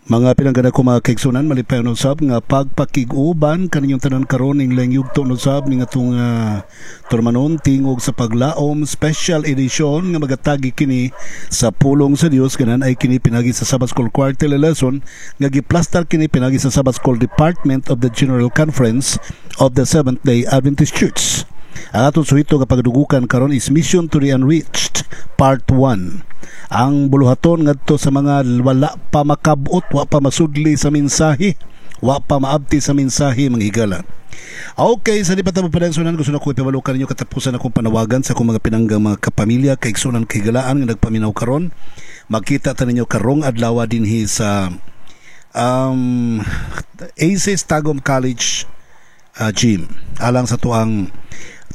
Mga pinanggana ko mga kaigsunan, malipay usab nga pagpakiguban kaninyong tanan karon ning langyugto usab ning atong turmanon tingog sa paglaom special edition nga magatagi kini sa pulong sa Dios kanan ay kini pinagi sa Sabbath School Quarter lesson nga giplastar kini pinagi sa Sabbath School Department of the General Conference of the Seventh-day Adventist Church. Ang atong suhito nga pagdugukan karon is Mission to the Unreached Part 1. Ang buluhaton ngadto sa mga wala pa makabot, wa pa masudli sa mensahe, wa pa maabti sa mensahe mga higala. Okay, sa di pa tayo padansunan, gusto na ko ipabalukan ninyo katapusan akong panawagan sa akong mga pinanggang mga kapamilya, kaigsunan, kahigalaan nga nagpaminaw karon. Magkita ta ninyo karong adlaw dinhi sa ACES Tagum College gym. Alang sa tuang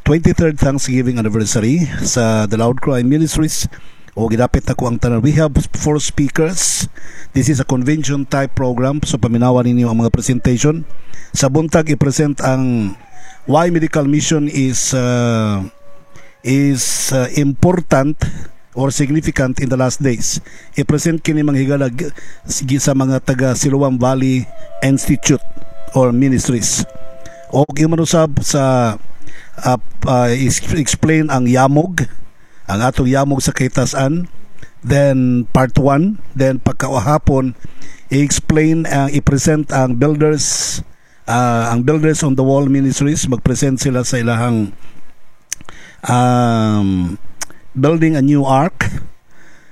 23rd Thanksgiving anniversary sa The Loud Cry Ministries. O gidapit na ko ang tanan. We have 4 speakers. This is a convention type program. So paminawan ninyo ang mga presentation. Sa buntag i-present ang why medical mission is important or significant in the last days. I-present kini mga higala sa mga taga Siloam Valley Institute or Ministries. O imanusab sa explain ang yamog, ang atong yamog sa Kaitasan, then part 1, then pagkahapon i-explain, i-present ang builders on the wall ministries. Magpresent sila sa ilahang building a new ark.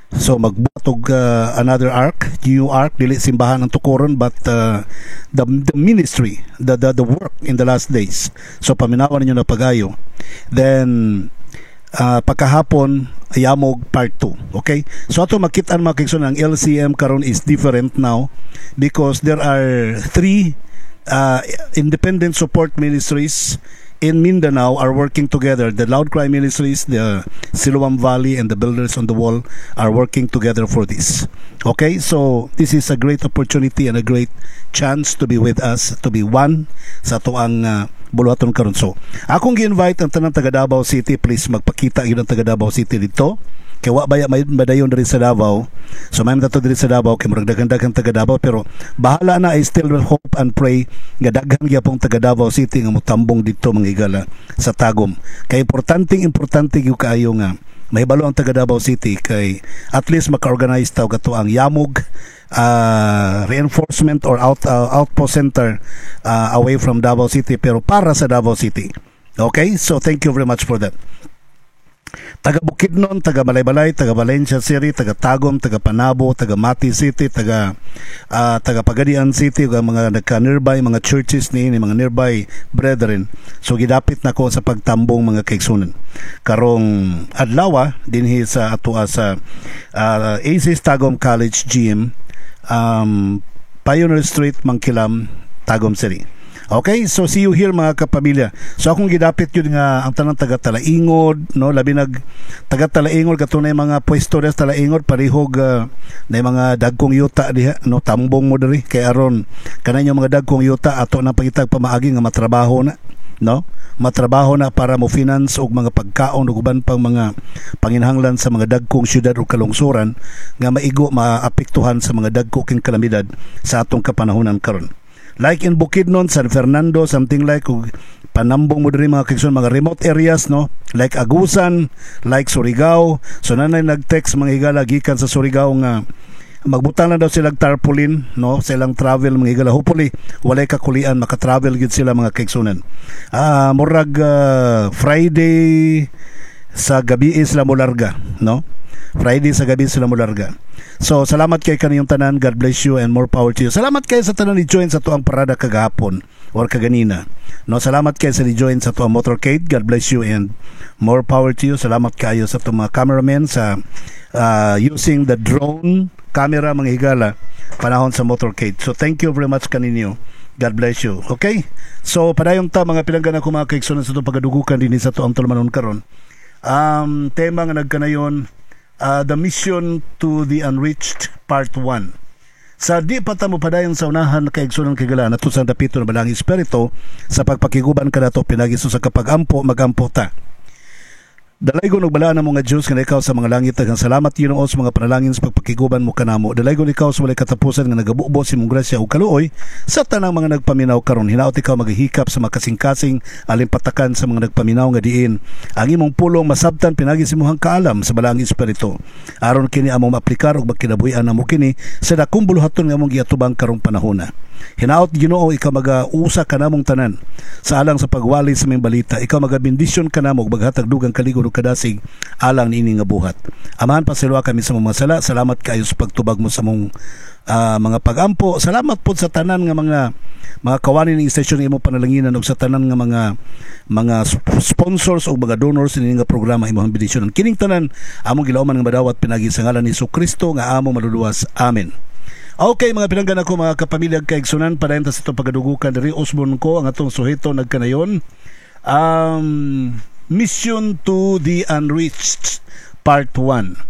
So magbuhatog another ark, new ark, dili simbahan ang tukuron, but the ministry, the work in the last days. So paminawan ninyo na pagayo. Then pagkahapon yamog part 2. Okay, so ato makita ang mga kaigsunan, ang LCM karon is different now because there are 3 independent support ministries in Mindanao are working together. The Loud Cry Ministries, the Siloam Valley, and the Builders on the Wall are working together for this. Okay, so this is a great opportunity and a great chance to be with us, to be one sa tuang buluhaton karon. So akong gi-invite ang tanang taga Davao City, please magpakita gyud ang taga Davao City dito. Kaya wa baya may madayon diri sa Davao. So may matato diri sa Davao kay murag daghan-daghan taga Davao, pero bahala na. I still will hope and pray nga daghan gyapon taga Davao City nga motambong dito mga higala sa Tagum. Kay importante gyud kaayo nga mahibalo ang taga Davao City kay at least maka-organize taw kato ang yamog reinforcement or outpost center away from Davao City, pero para sa Davao City. Okay, so thank you very much for that. Taga Bukidnon, taga Balay-Balay, taga Valencia City, taga Tagum, taga Panabo, taga Mati City, taga Pagadian City, mga nagka-nearby mga churches ni mga nearby brethren. So gidapit na ko sa pagtambong mga kaigsunan karong adlaw dinhi sa atua sa ACES Tagum College gym, Pioneer Street, Mangkilam, Tagum City. Okay, so see you here mga kapamilya. So akong gidapit yun nga ang tanang taga Talaingod, no, labi nag taga Talaingod katunay mga pwesto des Talaingod parihog na mga dagkong yuta diha, no, tambong mo diri kay aron kanay mga dagkong yuta ato na pagitag pamaagi nga matrabaho na, no, matrabaho na para mo finance og mga pagkaon ug uban pang mga panginahanglan sa mga dagkong syudad o kalungsuran nga maigo maapektuhan sa mga dagkong kalamidad sa atong kapanahonan karon. Like in Bukidnon, San Fernando, something like panambong mo diri mga kaigsunan, mga remote areas, no, like Agusan, like Surigao. So nanay nag-text mga higala gikan sa Surigao nga magbutang na daw silang tarpaulin, no, silang travel mga higala. Hopefully walay kakulian maka-travel gid sila mga kaigsunan. Murag Friday sa gabi sila mo larga, no, Friday sa gabi sila mo larga. So salamat kay kaniyong tanan, God bless you and more power to you. Salamat kay sa tanan ni join sa tuang parada kagahapon or kaganina, no, salamat kay sa ni join sa tuang motorcade, God bless you and more power to you. Salamat kayo sa tuang mga cameramen sa using the drone camera mga higala panahon sa motorcade. So thank you very much kaninyo, God bless you. Okay, so padayong ta mga pilanggan ako mga kaigsunan sa tuang pagadugukan din sa tuang tulmanon karon. Tema nga nagkanayon, the Mission to the Unreached Part 1. Sa di pa mo padayon sa unahan kaigsunan kagalaan ato sa dapito na balang espiritu sa pagpakiguban kanato pinagiso sa kapag-ampo magampo ta. Dalaygon og balaan mo nga Dios nga ikaw sa mga langit, daghang salamat Ginoo sa mga panalangin sa pagpakiguban mo kanamo. Dalaygon ikaw sa walay katapusan nga nagabubo si mong grasya ug kaluoy sa tanang mga nagpaminaw karon. Hinaot ikaw maghihikap sa makasing-kasing alimpatakan sa mga nagpaminaw nga diin ang imong pulong masabtan pinagi sa imong kaalam sa balaang espiritu. Aron kini among maaplikar ug magkinabuhi-an namo kini sa dakong buluhaton nga among giatubang karong panahona. Hinaot Ginoo ikaw maga-usa kanamong tanan sa alang sa pagwali sa mga balita. Ikaw magabendisyon kanamo ug maghatag dugang kaligod ug kadasig alang niini nga buhat. Amahan pasilwa kami sa mga sala. Salamat kayo sa pagtubag mo sa mong mga pagampo. Salamat po sa tanan nga mga kawani ng istasyon imo panalanginan ug sa tanan nga mga sponsors o mga donors ini nga programa imong bendisyon. Kining tanan among gilauman nga madawat pinagi sa ngalan ni Jesucristo nga among maluluwas. Amen. Okay, mga pinanggan ako mga kapamilya kaigsunan, padayon ta sa itong pagadugukan diri Osborne ko ang atong suheto nagkanayon. Mission to the Unreached Part 1.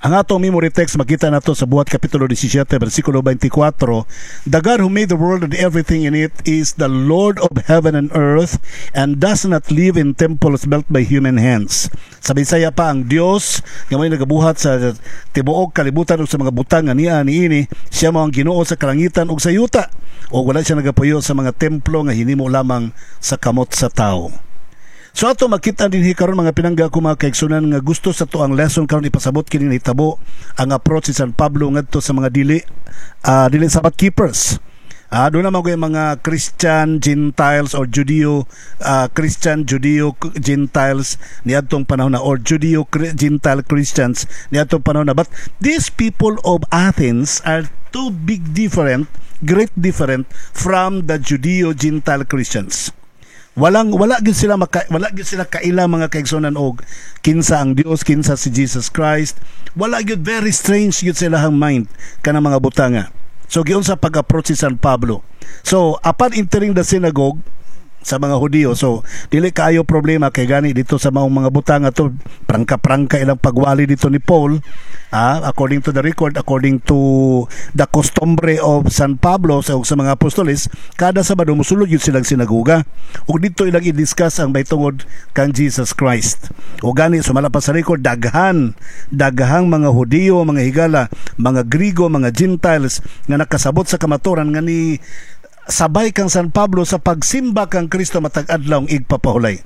Ang atong memory text makita nato sa Buhat Kapitulo 17 versikulo 24. The God who made the world and everything in it is the Lord of heaven and earth and does not live in temples built by human hands. Sa Bisaya pa ang Dios nga may nagabuhat sa tibuok kalibutan ug sa mga butang nga niini, siya mao ang Ginoo sa kalangitan ug sa yuta. O wala siya nagapuyo sa mga templo nga hinimo lamang sa kamot sa tao. So ato makita din karon mga pinangga ko mga kaigsunan nga gusto sa to ang lesson karon ipasabot kini nahitabo ang approach si San Pablo ngadto sa mga dili Sabbath keepers. Doon naman ko yung mga Christian Gentiles or Christian Judeo Gentiles niadtong panahon na or Judeo Gentile Christians niadtong panahon na, but these people of Athens are too great different from the Judeo Gentile Christians. Wala gyud sila kaila mga kaigsunan og kinsa ang Dios, kinsa si Jesus Christ. Wala gyud, very strange gyud sila hang mind kanang mga butanga. So giunsa pag-approach si San Pablo. So upon entering the synagogue sa mga Hudiyo, so dili kaayo problema kay gani dito sa mga butanga to, prangka ilang pagwali dito ni Paul. According to the record, according to the customary of San Pablo sa mga apostoles, kada Sabado mosulod yun silang sinagoga ug dito ilang i-discuss ang baytungod kang Jesus Christ. O gani sumala pa sa record, daghang mga Hudiyo, mga higala, mga Grigo, mga Gentiles nga nakasabot sa kamaturan nga ni sabay kang San Pablo sa pagsimba kang Kristo matag adlaw igpapahulay.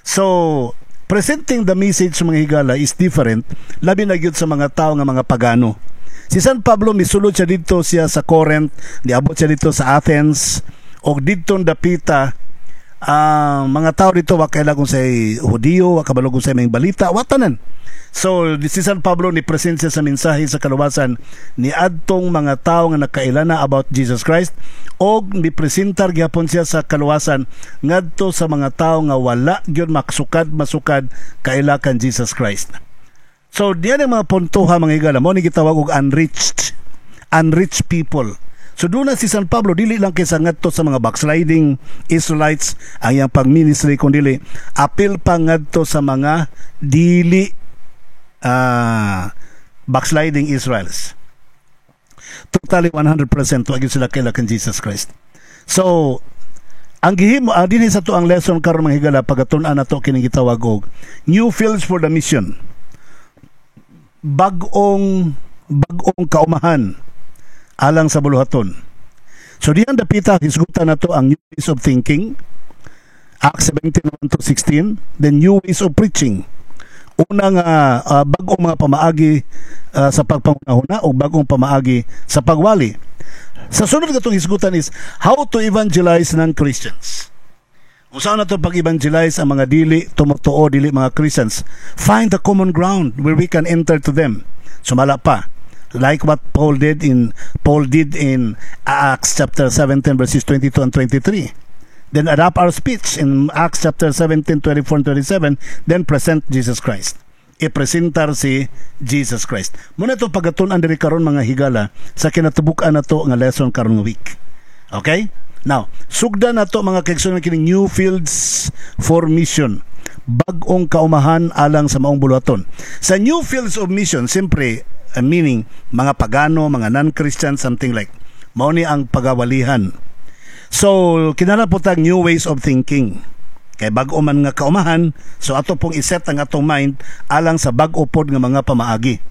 So presenting the message sa mga higala is different, labi na gyud sa mga tao nga mga pagano. Si San Pablo misulod siya dito sa Corinth, niabot siya dito sa Athens, og dito dapita mga tao dito wa kaila kung say Hudiyo, wa kabalo kung say may balita, watanan. So si San Pablo ni presensya sa mensahe sa kaluwasan ni adtong mga tao nga nakailana about Jesus Christ, og ni presentar gyapon siya sa kaluwasan ngadto sa mga tao nga wala gyud masukad kaila kan Jesus Christ. So diyan ang mga puntoha mga higala mo ni gitawag og unreached people. So doon na si San Pablo dili lang kaysa ngadto sa mga backsliding Israelites ang iyang pag-ministry, kundi apil pa ngadto sa mga dili backsliding Israels. Totally 100% wag sila kaila kan Jesus Christ. So ang gihimo dinhi sa to ang lesson karon mga higala pagatun-an nato kining gitawag og new fields for the mission. Bag-ong kaumahan alang sa buluhaton. So diyan dapita hisgutan nato ang new ways of thinking, Acts 17:1-16, the new ways of preaching. Unang bagong mga pamaagi sa pagpangunahuna o bagong pamaagi sa pagwali. Sa sunod katong hisgutan is how to evangelize ng Christians. Kung saan na ito pag-evangelize ang mga dili tumutuo, dili mga Christians. Find the common ground where we can enter to them. Sumala pa, like what Paul did in Acts chapter 17 verses 22 and 23. Then adapt our speech in Acts chapter 17, 24 and 27. Then present Jesus Christ. I-presentar si Jesus Christ. Muna ito pagatunan diri karon mga higala sa kinatubukan na to nga lesson karon week. Okay? Now, sugdan na to mga kaigsunan kining new fields for mission. Bag-ong kaumahan alang sa maong buluhaton. Sa new fields of mission, siyempre, meaning mga pagano, mga non-Christian, something like. Mao ni ang pagawalihan. So, kinahanglan po tag new ways of thinking. Kay bag-o man nga kaumahan, so ato pong iset ang atong mind alang sa bag-o pod nga mga pamaagi.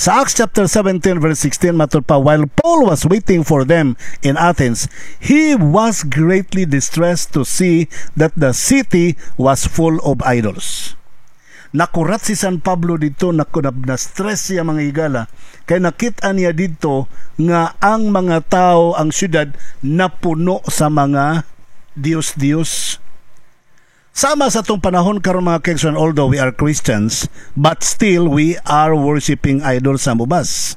Sa Acts chapter 17 verse 16 matud pa, while Paul was waiting for them in Athens, he was greatly distressed to see that the city was full of idols. Nakurat si San Pablo dito, na-stress siya mga higala, kay nakita niya dito nga ang mga tao, ang syudad, napuno sa mga Diyos-Diyos. Sama sa itong panahon karon mga kaigsoon, although we are Christians, but still we are worshiping idols sa mubas.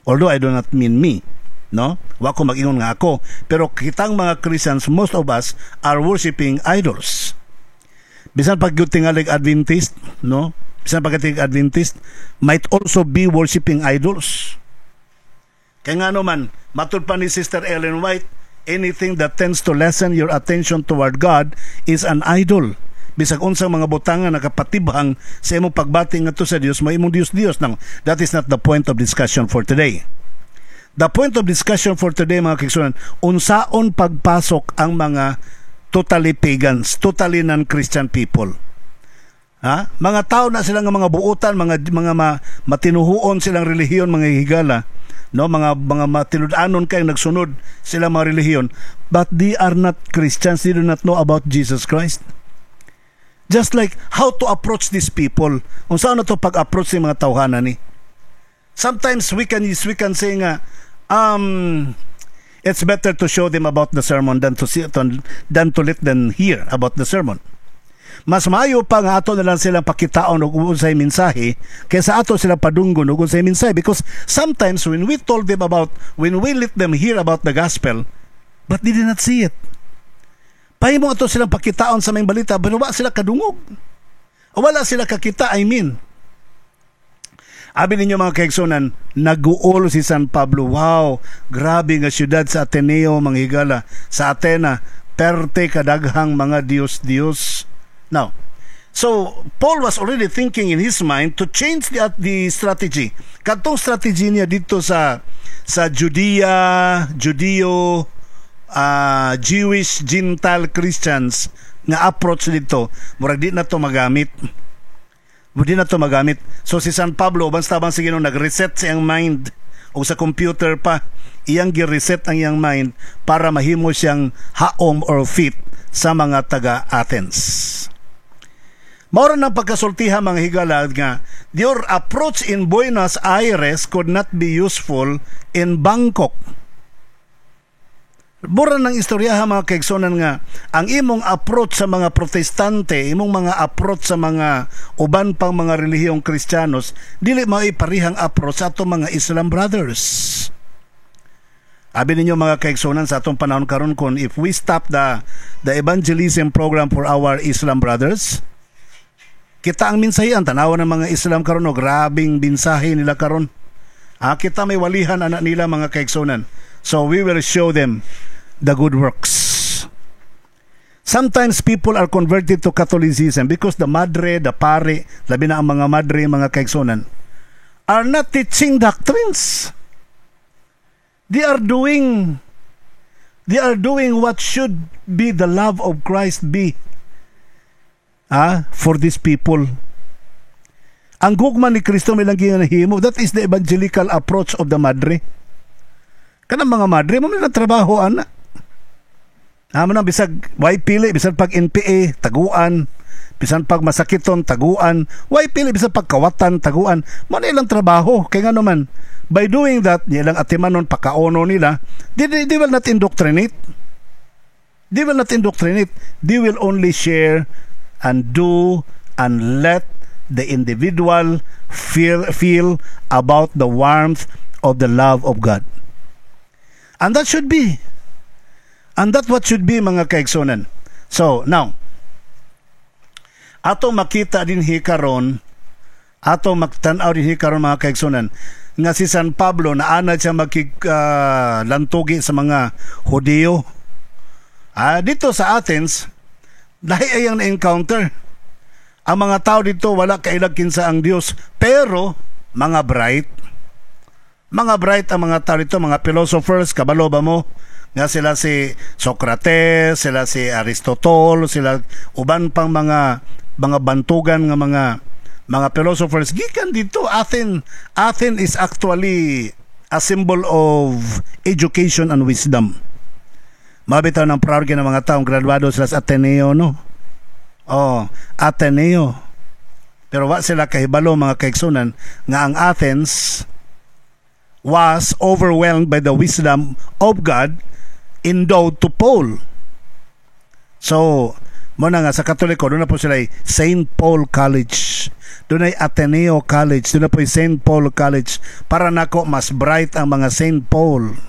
Although I do not mean me, no? Wa ko mag-ingon nga ako, pero kitang mga Christians, most of us are worshiping idols. Bisan pag tingalig Adventist, no? Bisan pag tingalig Adventist, might also be worshiping idols. Kaya nga naman, matud pa ni Sister Ellen White, anything that tends to lessen your attention toward God is an idol. Bisag unsang mga butangan nakapatibhang sa imong pagbati ngadto sa Dios, may imong Dios nang. That is not the point of discussion for today. The point of discussion for today mga kaigsunan, unsaon pagpasok ang mga totally pagans, totally non-Christian people. Ha? Mga tao na sila nga mga buutan, mga matinuhuon silang relihiyon, mga higala, no, mga matinud-anon kay nagsunod sila mga relihiyon, but they are not Christians. They do not know about Jesus Christ. Just like how to approach these people, kung saan na to pag-approach sa mga tawhanan ni. Sometimes we can say nga it's better to show them about the sermon than to let them hear about the sermon. Mas maayo pa nga ato na lang silang pakitaon og unsay mensahe kaysa ato silang padunggon og unsay mensahe, because sometimes when we let them hear about the gospel, but they did not see it. Pahimo ato silang pakitaon sa may balita, pero wala sila kadungog. Wala sila kakita, Abi ninyo mga kaigsunan, nag-uol si San Pablo. Wow, grabe nga syudad sa Ateneo, mga higala. Sa Atena, perte kadaghang mga Diyos. Now, so Paul was already thinking in his mind to change the strategy. Katong strategy niya dito sa Judeo, Jewish, Gentile Christians nga approach dito, murag di na to magamit. So si San Pablo, basta bang sige nag-reset sa iyang mind o sa computer pa, iyang gi-reset ang iyang mind para mahimo siyang haom or fit sa mga taga-Athens. Maura ng pagkasultihan mga higala nga, your approach in Buenos Aires could not be useful in Bangkok. Mura ng istoryahan mga kaigsunan nga, ang imong approach sa mga protestante, imong mga approach sa mga uban pang mga relihiyong Kristiyanos, dili maiparihang approach sa atong mga Islam brothers. Abi ninyo mga kaigsunan sa atong panahon karon, kon if we stop the evangelism program for our Islam brothers, kita ang minsahian, tanawan ng mga Islam karon, grabing binsahe nila karon. Kita may walihan anak nila mga kaigsunan. So we will show them the good works. Sometimes people are converted to Catholicism because the madre, the pare, labi na ang mga madre, mga kaigsunan, are not teaching doctrines. They are doing what should be the love of Christ be for these people. Ang gugma ni Kristo may lang ginahimo, that is the evangelical approach of the madre. Kanang mga madre mo na trabaho ana. Amo na bisag way pili, bisag pag NPA taguan, bisan pag masakiton taguan, way pili bisag pag kawatan taguan. Mo na ilang trabaho kay nga naman by doing that nilang atimanon pakaono nila, they will not indoctrinate. They will not indoctrinate. They will only share and do and let the individual feel about the warmth of the love of God. And that should be. And that what should be mga kaigsunan. So, now, ato makita din hikaron, ato magtanaw din hikaron mga kaigsunan, nga si San Pablo naanad siya lantugi sa mga Hudyo. Dito sa Athens, dahil ayang na-encounter. Ang mga tao dito wala kailag kinsa ang Dios, pero mga bright ang mga tao dito, mga philosophers, kabalo ba mo, nga sila si Socrates, sila si Aristotle, sila uban pang mga bantugan nga mga philosophers gikan dito. Athens is actually a symbol of education and wisdom. Mabitaw ng proud ng mga taong graduado sila sa Ateneo, no? Oh, Ateneo. Pero wa sila kahibalo mga kaigsunan nga ang Athens was overwhelmed by the wisdom of God endowed to Paul. So, mo na nga sa Katoliko, doon na po sila St. Paul College. Doon ay Ateneo College. Doon na po St. Paul College. Para nako, mas bright ang mga St. Paul.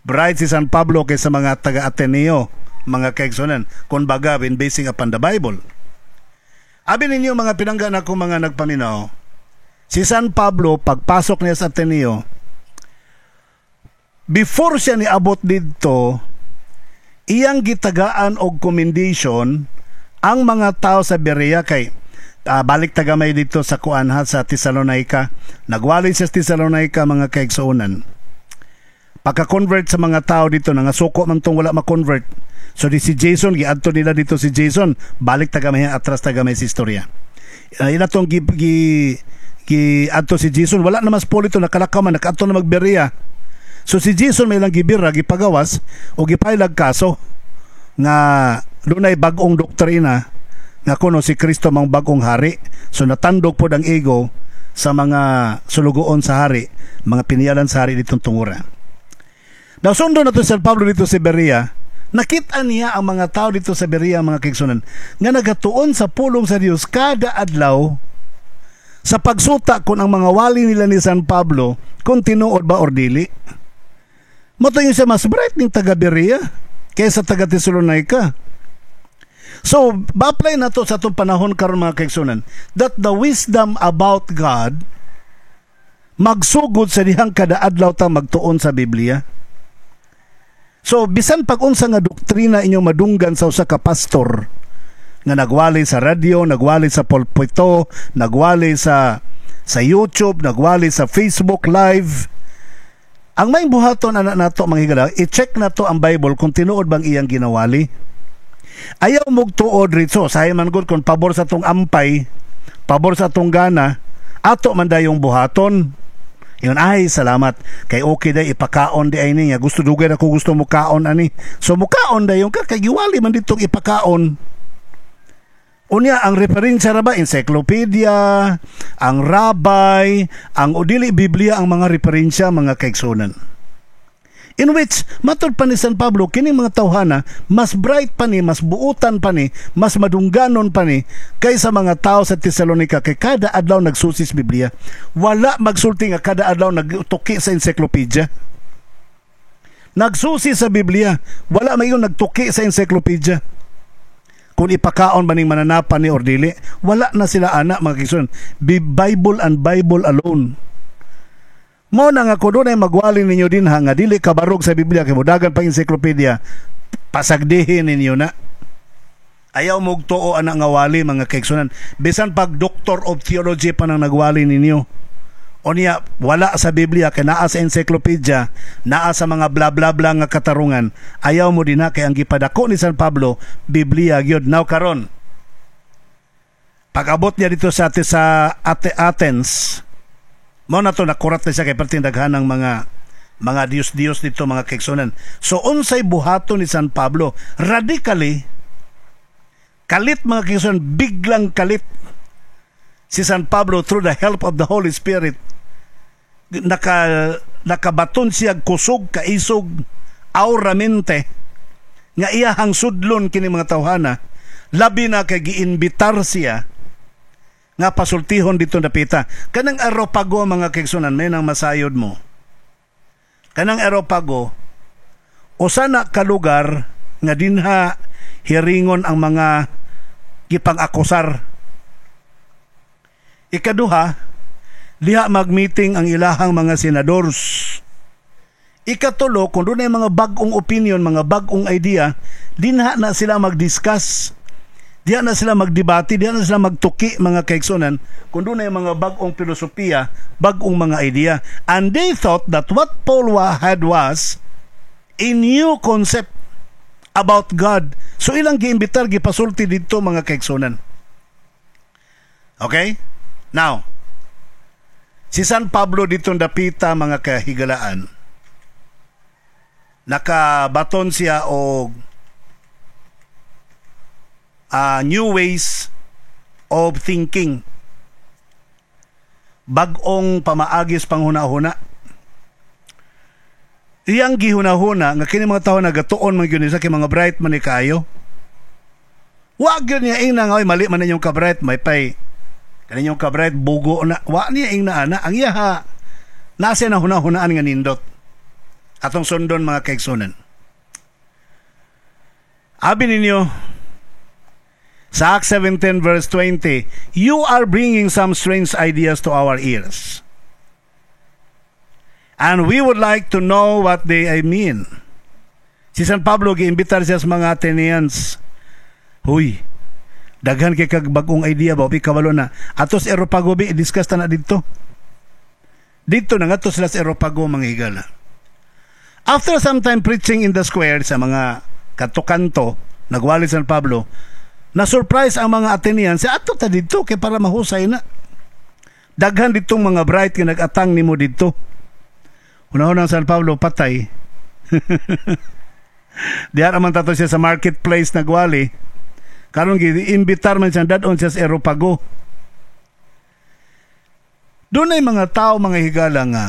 Bright si San Pablo kaysa mga taga-Ateneo, mga kaigsunan. Kung baga, in basing upon the Bible. Abi ninyo mga pinangga na kong mga nagpaminaw, si San Pablo, pagpasok niya sa Ateneo, before siya niabot dito, iyang gitagaan og commendation ang mga tao sa Berea kay balik tagamay dito sa kuanha sa Thessalonica. Nagwali siya sa Thessalonica mga kaigsuonan. Pagka-convert sa mga tao dito, nangasuko man tong wala ma-convert. So di si Jason, giadto nila dito si Jason, balik tagamay atras tagamay si istorya. Ina tong giadto si Jason, wala na mas polito, nakalakaw man, nakaadto na magberea. So si Jason may lang gibira, gipagawas, o gipailag kaso, nga dunay bagong doktrina, nga kuno si Kristo mang bagong hari. So natandog po ang ego sa mga sulugoon sa hari, mga piniyalan sa hari ditong tungura. Nasundo na to si San Pablo dito sa Berea, nakita niya ang mga tao dito sa Berea, mga kaigsunan, nga nagatuon sa pulong sa Dios kada adlaw sa pagsuta kung ang mga wali nila ni San Pablo kung tinuod ba or dili. Matayo siya mas bright ng taga Berea kaysa taga Thessalonica. So, ba-apply na to sa itong panahon karon mga kaigsunan, that the wisdom about God magsugod sa dihang kada adlaw ta magtuon sa Biblia. So, bisan pag-unsa nga doktrina inyong madunggan sa usa ka pastor nga nagwali sa radyo, nagwali sa pulpito, nagwali sa YouTube, nagwali sa Facebook Live, ang may buhaton anak nato mga higala, i-check na to ang Bible kung tinuod bang iyang ginawali. Ayaw mong tuod rito, sahay man gud kung pabor sa tong ampay, pabor sa tong gana, ato man dayong buhaton. Yun, ay, salamat. Kay okay day, ipakaon di ay niya. Gusto dugay ako, gusto mo kaon ani. So, mukaon day yung kakagiwali man ditong ipakaon. Unya, ang referensya ra ba? Encyclopedia, ang rabay, ang udili Biblia, ang mga referensya, mga kaigsunan. In which, matod pa ni San Pablo, kining mga tawhana, mas bright pa ni, mas buutan pa ni, mas madungganon pa ni, kaysa mga tao sa Thessalonica, kay kada adlaw nagsusis Biblia. Wala magsulti nga kada adlaw nagtuki sa encyclopedia. Nagsusi sa Biblia, wala mayon nagtuki sa encyclopedia. Kung ipakaon ba ning mananapan ni or dili, wala na sila anak mga kaigsunan. Bible and Bible alone. Mo na nga kuno ay magwali ninyo din ha, nga dili kabarog sa Biblia kay modagan pa encyclopedia, pasagdihin ninyo na. Ayaw mong tuo anak nga wali mga kaigsunan. Bisan pag Doctor of Theology pa nang nagwali ninyo. O niya, wala sa Biblia, kay naa sa encyclopedia, naa sa mga bla bla bla nga katarungan. Ayaw mo din ha, kay ang gipadako ni San Pablo, Biblia gyud. Now karon, pag-abot niya dito sa Athens, mo na to nakurat na siya kay pertindaghan ng mga Diyos-Diyos dito mga kaigsunan. So unsay buhaton ni San Pablo, radically kalit mga kaigsunan, biglang kalit si San Pablo through the help of the Holy Spirit. Nakabaton siya kusog, kaisog, auramente nga iyahang sudlon kini mga tawhana, labi na kay giinbitar siya nga pasultihon dito napita. Kanang Areopago mga kaigsunan, may nang masayod mo. Kanang Areopago, usa na ka lugar nga dinha hiringon ang mga gipang-akusar. Ikaduha, diha mag-meeting ang ilahang mga senadors. Ikatulo, kung doon ay mga bagong opinion, mga bagong idea, dinha na sila mag-discuss. Diyan na sila magdebate, diyan na sila magtuki mga kaigsunan kung doon ay mga bagong filosofiya, bagong mga idea. And they thought that what Paul had was a new concept about God. So ilang giimbitar gipasulti dito mga kaigsunan. Okay? Now, si San Pablo dito dapita mga kahigalaan. Nakabaton siya og new ways of thinking. Bag-ong pamaagis panghuna-huna. Iyang gihuna-huna nga kini mga tawo nagatuon man gyud sa mga bright man ni kayo. Wa gyud niya ing nga mali man ninyong ka-bright may pay. Kaninyong ka-bright bugo na. Wa niya ing ana ang iya nasa na huna-hunaan nga nindot. Atong sundon mga kaigsunan. Abi ninyo sa Acts 17 verse 20, you are bringing some strange ideas to our ears. And we would like to know what they mean. Si San Pablo giimbitar siya sa mga Athenians. Huy, daghan kay kag bag-ong idea ba? Kabalo na. Atos Areopago bi, i-discuss ta na dito. Dito na nga to sila sa Areopago mga higala. After some time preaching in the square sa mga kanto-kanto, nagwali San Pablo, na-surprise ang mga Athenians, ato ta dito kay para mahusay na. Daghan ditong mga bright nga nag-atang nimo dito. Unahon ang San Pablo patay. Diyan naman tato siya sa marketplace nagwali. Karon gi-imbitar man siya dadon siya sa Areopago. Doon ay mga tao mga higala nga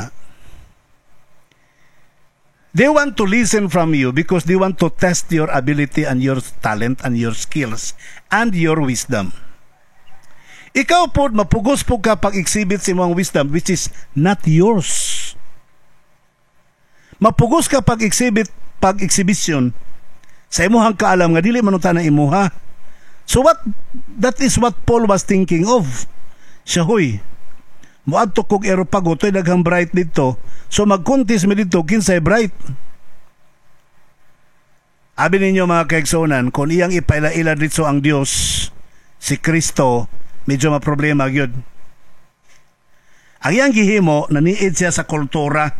they want to listen from you because they want to test your ability and your talent and your skills and your wisdom. Ikaw po mapugos po ka pag-exhibit sa imong wisdom which is not yours. Mapugos ka pag-exhibition sa imuhang kaalam nga dili man na imuha. So that is what Paul was thinking of. Siya hoy, muadto kog Areopago toy daghang bright dito. So mag-contest mi dito kinsay bright. Abi ninyo mga kaigsunan, kung iyang ipaila-ila dito ang Dios, si Kristo, medyo maproblema gyud. Ang iyang gihimo naniid siya sa kultura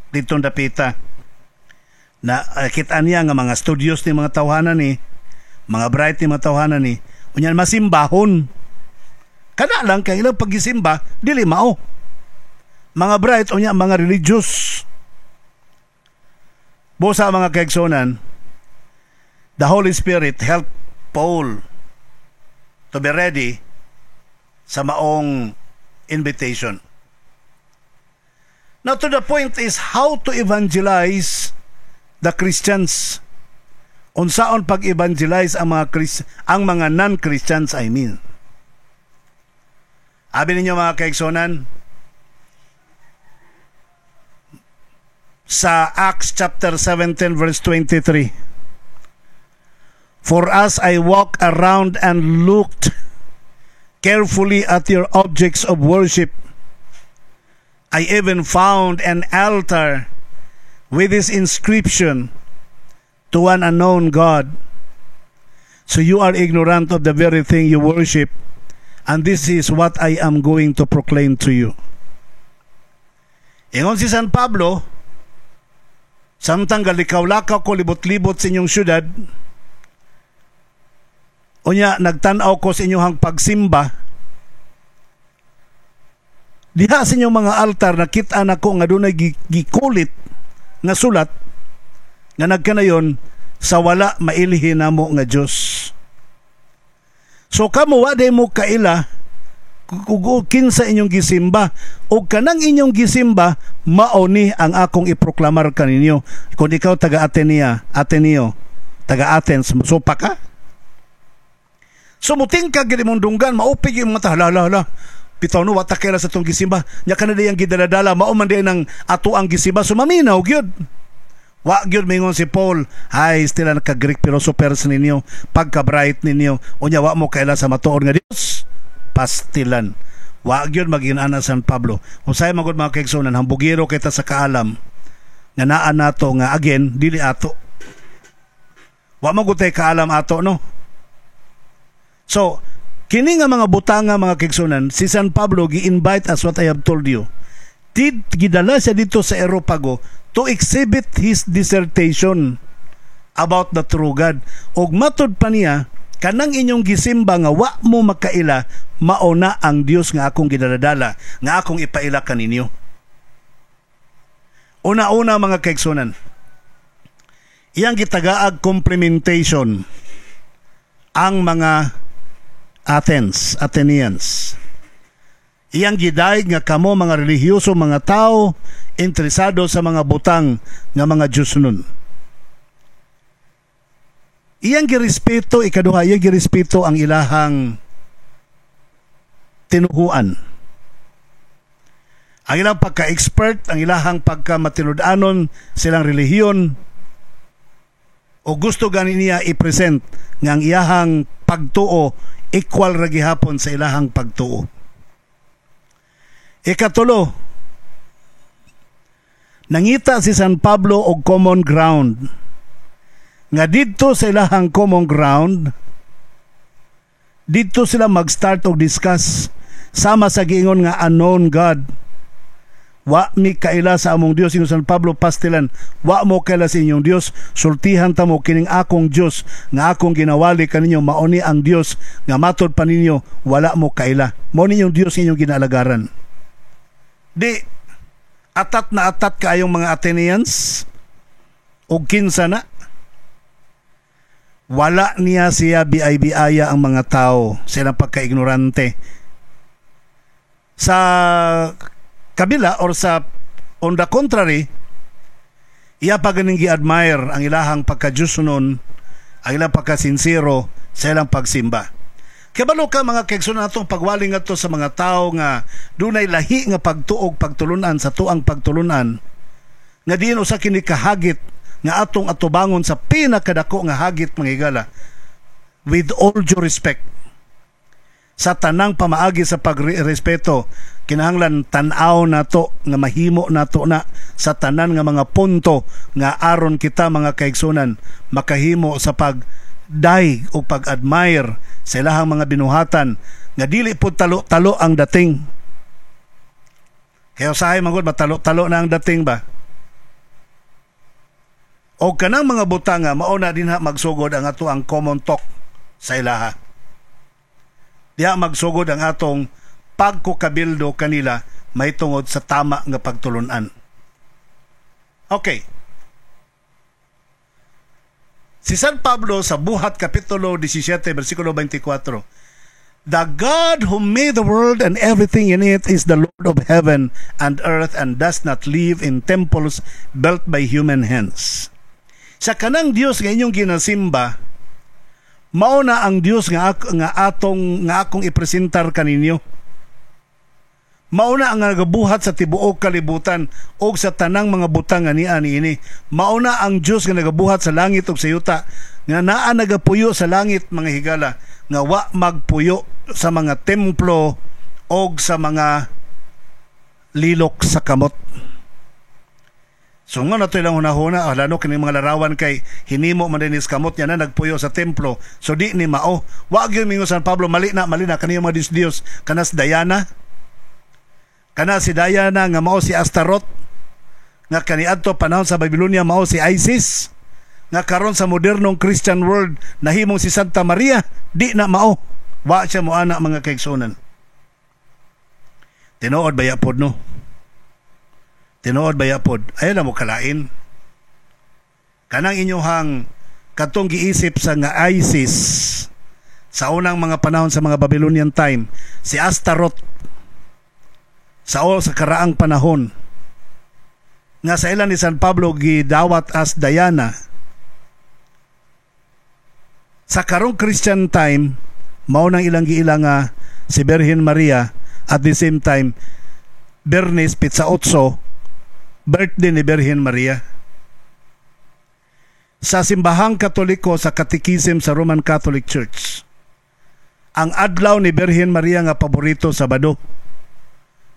dito dapita. Na kita niya nga mga studios ni mga tawhanan ni, mga bright ni mga tawhanan ni, unyan masimbahon. Kana lang kay ilang pagisimba dili mao. Mga bright unya mga religious. Busa mga kaigsunan, the Holy Spirit helped Paul to be ready sa maong invitation. Now to the point is how to evangelize the Christians. Unsaon pag-evangelize ang mga non-Christians, I mean. Abi ninyo mga kaigsunan, sa Acts chapter 17 verse 23, for as I walked around and looked carefully at your objects of worship, I even found an altar with this inscription, to an unknown God. So you are ignorant of the very thing you worship, and this is what I am going to proclaim to you. Ingon si San Pablo, samtang galikaw-lakaw ko libot-libot sa inyong syudad, unya nagtanaw ko sa inyong pagsimba, diha sa inyong mga altar nakita na ko nga dunay gikulit nga sulat nga nagkanayon sa wala mailhin namo nga Dios. So kamo wa day mo kaila kung kinsa inyong gisimba o kanang inyong gisimba mao ni ang akong iproklamar kaninyo. Kung ikaw taga Ateneo, taga Athens, musupa ka. Sumuting ka gid imong dunggan, maupig yung mata, hala. Bitaw no wata kaya sa tong gisimba. Nya kana diyang gidaladala mao man di nang ato ang gisimba sumaminaw gyud. Wa gyud mingon si Paul, ay stila naka-Greek philosophers ninyo, pagka-bright ninyo, unya wa mo kaila sa matuod nga Dios. Pastilan. Wa gyud magin-ana San Pablo. Unsay magud mga kaigsunan, hambugiro kita sa kaalam nga naa nato nga again dili ato. Wa magud tay kaalam ato no. So kini nga mga butanga mga kaigsunan, si San Pablo gi-invite as what I have told you. gidala siya dito sa Areopago to exhibit his dissertation about the true God. Og matod pa niya, kanang inyong gisimba nga wa mo makaila, mauna ang Dios nga akong gidaladala, nga akong ipaila kaninyo. Una-una mga kaigsunan, iyang gitagaag complementation ang mga Athenians. Iyang gidaig nga kamo mga relihiyoso mga tao interesado sa mga butang nga mga Diyos nun. Iyang girespeto, ikaduha, iyang girespeto ang ilahang tinuhuan. Ang ilang pagka-expert, ang ilahang pagka-matinud-anon silang relihiyon, o gusto gani niya i-present nga ang iyahang pagtuo equal ra gihapon sa ilahang pagtuo. Ikatulo, nangita si San Pablo og common ground. Nga dito sa ilahang common ground, dito sila mag-start og discuss sama sa giingon nga unknown God. Wa mi kaila sa among Dios, ingon San Pablo pastilan, wa mo kaila sa inyong Dios, sultihan ta mo kining akong Dios nga akong ginawali kaninyo, mauni ang Dios nga matod pa ninyo wala mo kaila. Mao ninyong Dios inyong ginaalagaran. Di atat na atat kaayong mga Athenians og kinsa na wala niya siya biay-biaya ang mga tao, silang pagka-ignorante. Sa kabila or sa on the contrary, iya pa ganing gi-admire ang ilahang pagka-Diyos nun, ang ilang pagka-sincero sa ilang pagsimba. Kabalo ka mga kaigsunan natong pagwaling ato sa mga tao nga dunay lahi nga pagtuog pagtulunan sa tuang pagtulunan nga diin usa kini kahagit nga atong atubangon sa pinakadako nga hagit mga higala, with all due respect sa tanang pamaagi sa pagrespeto, kinahanglan tan-aw nato nga mahimo nato na sa tanan nga mga punto nga aron kita mga kaigsunan makahimo sa pagdaig o pag-admire sa ilahang mga binuhatan nga dili po talo-talo ang dating. Kaya usahay manggod matalo-talo na ang dating ba? O kanang mga butanga mauna din ha magsugod ang ato ang common talk sa ilaha. Diha magsugod ang atong pagkukabildo kanila may tungod sa tama nga pagtulunan. Okay. Si San Pablo sa Buhat Kapitulo 17 versikulo 24, "The God who made the world and everything in it is the Lord of heaven and earth and does not live in temples built by human hands." Sa kanang Dios nga inyong ginasimba, mao na ang Dios nga akong ipresentar kaninyo. Mao na ang nagabuhat sa tibuok kalibutan o sa tanang mga butang nga niini. Mao na ang Dios nga nagabuhat sa langit ug sa yuta, nga naa nagapuyo sa langit mga higala, nga wa magpuyo sa mga templo o sa mga lilok sa kamot. So nga nato ilang hunahuna, lalo kini mga larawan kay hinimo man dinis kamot niya na nagpuyo sa templo. So di ni mao. Wa gyud mingo San Pablo mali na kaniyo mga Dios kanas Diana. Kana si Diana nga mao si Astaroth, nga kaniadto panahon sa Babylonia mao si Isis, nga karon sa modernong Christian world nahimong si Santa Maria, di na mao. Wa siya mo ana mga kaigsunan. Tinuod ba yapod no? Tinuod ba yapod? Ayaw na mo kalain. Kanang inyong katong giisip sa nga Isis sa unang mga panahon sa mga Babylonian time, si Astaroth sa karaang panahon nga sa ilan ni San Pablo gidawat as Diana. Sa karong Christian time, mao nang ilang giila nga si Birhen Maria, at the same time Bernes Pitsaotso, birthday ni Birhen Maria. Sa simbahang Katoliko sa Katekism sa Roman Catholic Church, ang adlaw ni Birhen Maria nga paborito Sabado.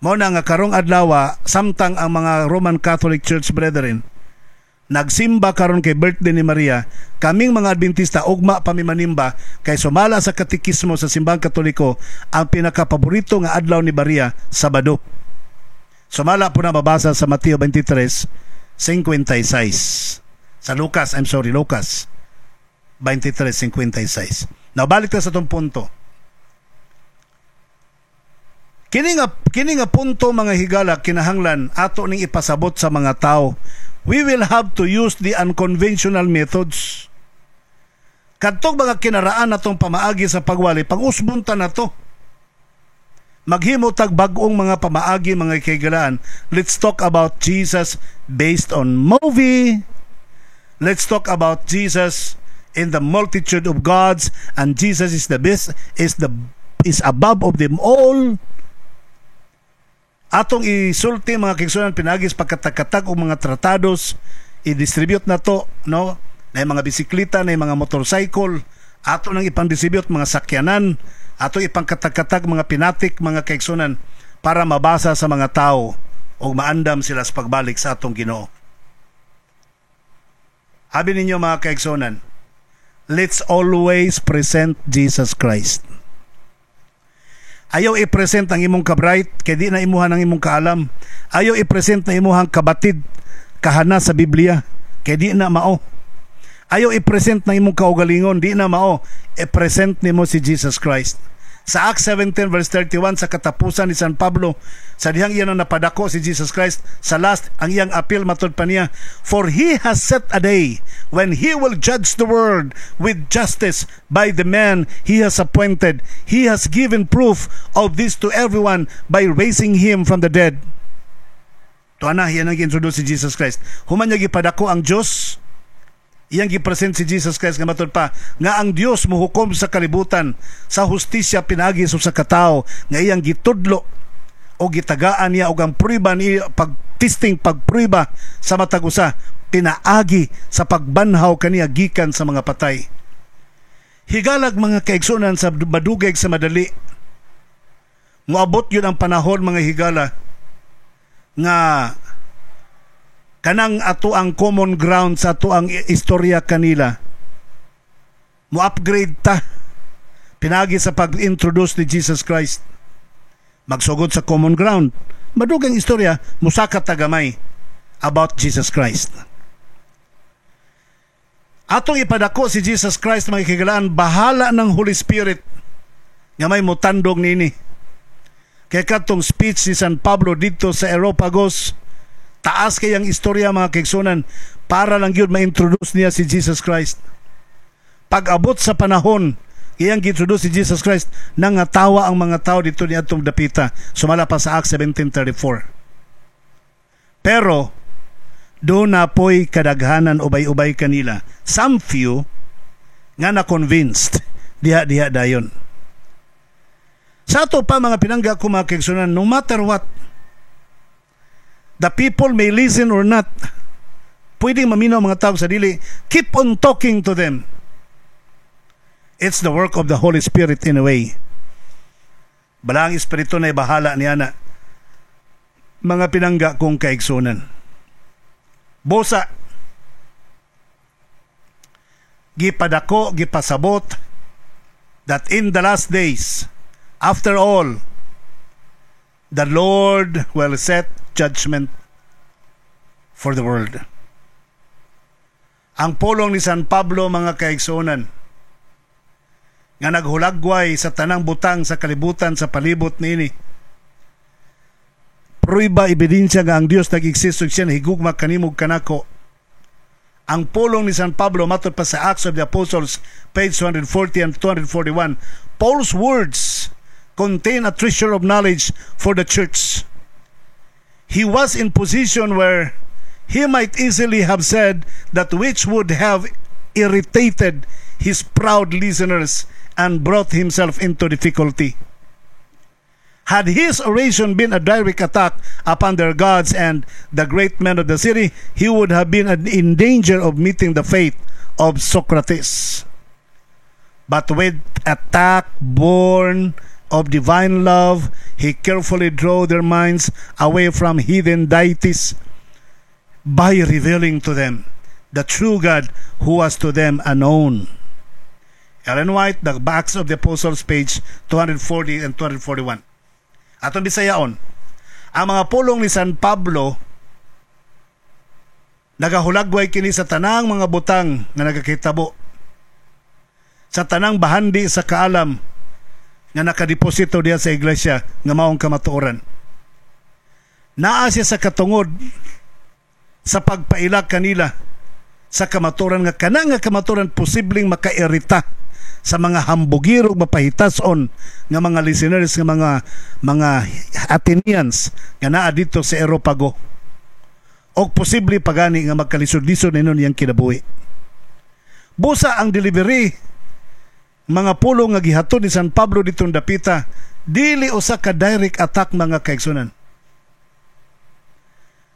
Mao na nga karong adlaw samtang ang mga Roman Catholic Church brethren nagsimba karon kay birthday ni Maria, kaming mga Adventista ugma pamimanimba kay sumala sa katekismo sa simbahang Katoliko ang pinakapaborito nga adlaw ni Maria Sabado. Sumala po na mabasa sa Mateo 23:56. Sa Lucas 23:56. Now, balik na sa itong punto. Kini nga punto, mga higala, kinahanglan ato ning ipasabot sa mga tao. We will have to use the unconventional methods. Kadtong mga kinaraan natong pamaagi sa pagwali, pag-usbunta na to. Maghimo tag bag-ong mga pamaagi, mga kaigalaan. Let's talk about Jesus based on movie. Let's talk about Jesus in the multitude of gods, and Jesus is the best, is above of them all. Atong isulti, mga kigsunan, pinagis pagkatakatag o mga tratados, i-distribute na to, no? Na mga bisikleta, na mga motorcycle, ato nang ipang-distribute mga sakyanan, ato ipangkatakatag mga pinatik, mga kigsunan, para mabasa sa mga tao o maandam sila sa pagbalik sa atong Ginoo. Habi ninyo, mga kigsunan, let's always present Jesus Christ. Ayaw i-present ang imong kabright, kaya di na imuhan ang imong kaalam. Ayaw i-present na imuhang kabatid, kahana sa Biblia, kaya di na mao. Ayaw i-present na imong kaugalingon, di na mao. I-present nimo si Jesus Christ. Sa Acts 17:31, sa katapusan ni San Pablo, sa dihang iyan ang napadako si Jesus Christ, sa last, ang iyang appeal matod pa niya, for He has set a day when He will judge the world with justice by the man He has appointed. He has given proof of this to everyone by raising Him from the dead. Tuwa na, yan ang introduce si Jesus Christ. Human niya gipadako ang Diyos, iyang gipresent si Jesus Christ nga matod pa nga ang Dios mohukom sa kalibutan sa hustisya pinagi sa katao nga iyang gitudlo o gitagaan niya og ang prueba ni pagtisting pagprueba sa matag usa pinaagi sa pagbanhaw kaniya gikan sa mga patay. Higalag, mga kaigsunan, sa madugay sa madali, moabot yun ang panahon, mga higala, nga kanang ato ang common ground sa ato ang istorya kanila mo-upgrade ta pinagi sa pag-introduce ni Jesus Christ. Magsugod sa common ground, madugang istorya musaka tagamay about Jesus Christ. Atong ipadako si Jesus Christ, mga kigalaan, bahala ng Holy Spirit nga may mutandog nini. Kaya katong speech ni San Pablo dito sa Areopagus, taas kayang istorya, mga kigsunan, para lang yun ma-introduce niya si Jesus Christ. Pag-abot sa panahon, iyang introduce si Jesus Christ, nangatawa ang mga tao dito ni atong dapita. Sumala pa sa Acts 17:34. Pero, doon na po'y kadaghanan ubay-ubay kanila. Some few, nga na-convinced, diha-diha dayon. Sa ato pa, mga pinangga ko, mga kigsunan, no matter what, the people may listen or not. Pwedeng maminaw mga tao sa dili. Keep on talking to them. It's the work of the Holy Spirit in a way. Balang Espiritu na bahala niya na. Mga pinangga kong kaigsunan. Bosa. Gipadako, gipasabot that in the last days, after all, the Lord will set judgment for the world. Ang pulong ni San Pablo, mga kaigsunan, nga naghulagway sa tanang butang sa kalibutan sa palibot nini, pruiba, ebidensya nga ang Dios nag-exist siya na higugma kanimog kanako. Ang pulong ni San Pablo matod pa sa Acts of the Apostles, page 240 and 241, Paul's words contain a treasure of knowledge for the church. He was in position where he might easily have said that which would have irritated his proud listeners and brought himself into difficulty. Had his oration been a direct attack upon their gods and the great men of the city, he would have been in danger of meeting the fate of Socrates. But with attack born of divine love, he carefully drew their minds away from heathen deities by revealing to them the true God who was to them unknown. Ellen White, The Acts of the Apostles, page 240 and 241. Atong bisayaon, Ang mga pulong ni San Pablo nagahulagway kini sa tanang mga butang nga nagakitabo, sa tanang bahandi sa kaalam nga nakadeposito diya sa iglesia nga maong kamatuoran. Naa siya sa katungod sa pagpailak kanila sa kamatuoran nga kanang nga kamatuoran posibleng makairita sa mga hambugirog mapahitason nga mga listeners nga mga Athenians nga naa dito sa Areopago, o posible pagani nga magkalisod-lisod ninon yang kinabuhi. Busa ang delivery mga pulong nga gihatod ni San Pablo ditong dapita, dili usa ka direct attack mga kaigsunan.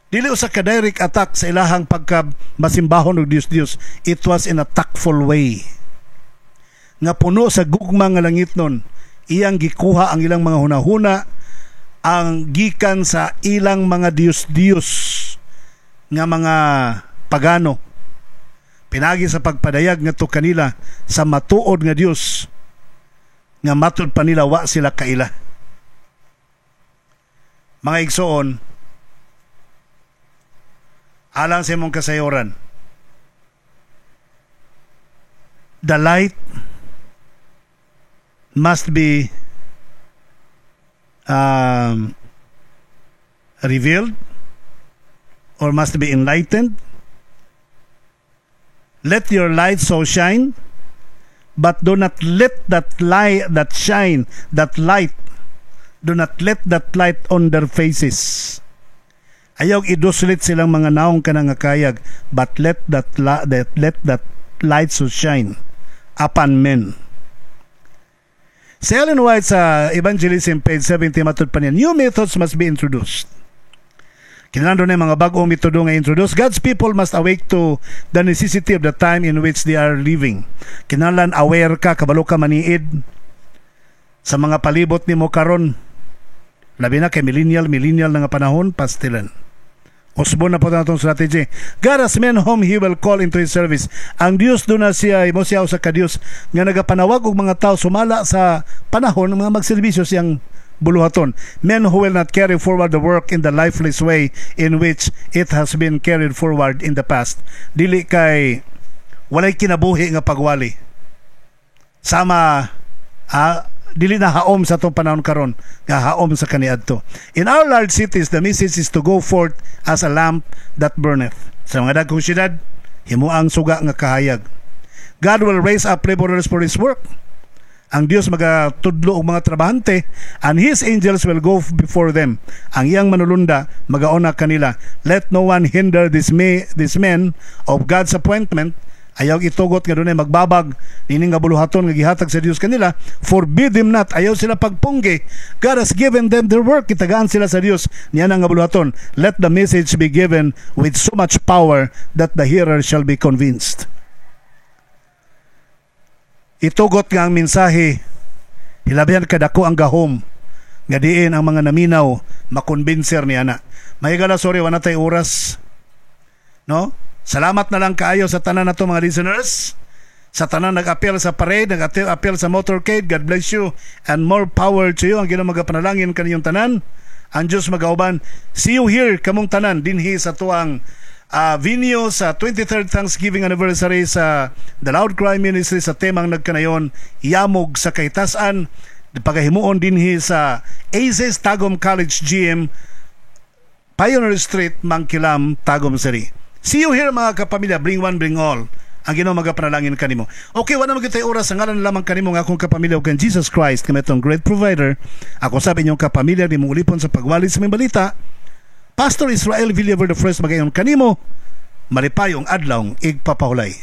Dili usa ka direct attack sa ilahang pagka masimbahon og Dios. It was in a tactful way. Nga puno sa gugma nga langitnon, iyang gikuha ang ilang mga hunahuna, ang gikan sa ilang mga Dios nga mga pagano, pinagi sa pagpadayag nga to kanila sa matuod nga Dios nga matud pa nila wa sila kaila. Mga igsoon, alang sa imong kasayoran, the light must be revealed or must be enlightened. Let your light so shine, but do not let that light do not let that light on their faces. Ayaw iduslit silang mga naong kanang kayag, but let that light so shine upon men. Sa Ellen White sa Evangelism page 70 matud pa niya, new methods must be introduced. Kinahanglan na mga bagong metodo nga introduce. God's people must awake to the necessity of the time in which they are living. Kinahanglan aware ka, kabalo ka maniid sa mga palibot nimo karon. Labi na kay millennial na nga panahon, pastilan. Osborne na po na itong strategy. God has men whom He will call into His service. Ang Diyos doon na siya, mo siya sa ka-Diyos, nga nagapanawag og mga tao sumala sa panahon, mga magservisyo siyang buluhaton. Men who will not carry forward the work in the lifeless way in which it has been carried forward in the past. Dili kay walay kinabuhi nga pagwali. Sama dili na haom sa itong panahon karon, nga haom sa kaniadto. In our large cities, the message is to go forth as a lamp that burneth. Sa mga dagkong syudad, himuang suga nga kahayag. God will raise up laborers for His work. Ang Dios magatudlo og mga trabahante, and His angels will go before them. Ang iyang manulunda magauna kanila. Let no one hinder this men of God's appointment. Ayaw itugot nga dunay magbabag nining nga buluhaton nga gihatag sa Dios kanila. Forbid them not. Ayaw sila pagpunggi. God has given them their work. Itagaan sila sa Dios niya nga buluhaton. Let the message be given with so much power that the hearer shall be convinced. Itugot nga ang mensahe, hilabihan kadako ang gahom nga diin ang mga naminaw makonbinser niya na. Mahigala, sorry, wala tayo oras, no? Salamat na lang kaayo sa tanan nato mga listeners, sa tanan nag-appeal sa parade, nag-appeal sa motorcade. God bless you and more power to you. Ang ginang magapanalangin kaniyong tanan, ang Diyos magauban. See you here kamong tanan dinhi sa tuang venue sa 23rd Thanksgiving anniversary sa The Loud Cry Ministry sa temang nagkanayon, Yamog sa Kaitasan, pagahimuon dinhi sa ACES Tagum College GM, Pioneer Street, Mangkilam, Tagum City. See you here mga kapamilya. Bring one, bring all. Ang Ginoo magapanalangin kanimo. Okay, wala magitay oras ang ngalan lamang kanimo nga akong kapamilya ug kan Jesus Christ kami itong great provider. Ako sabi ninyong kapamilya ni mong ulipon sa pagwali sa mga balita. Pastor Israel Villaver the First magayon kanimo. Malipayong adlaw igpapahulay.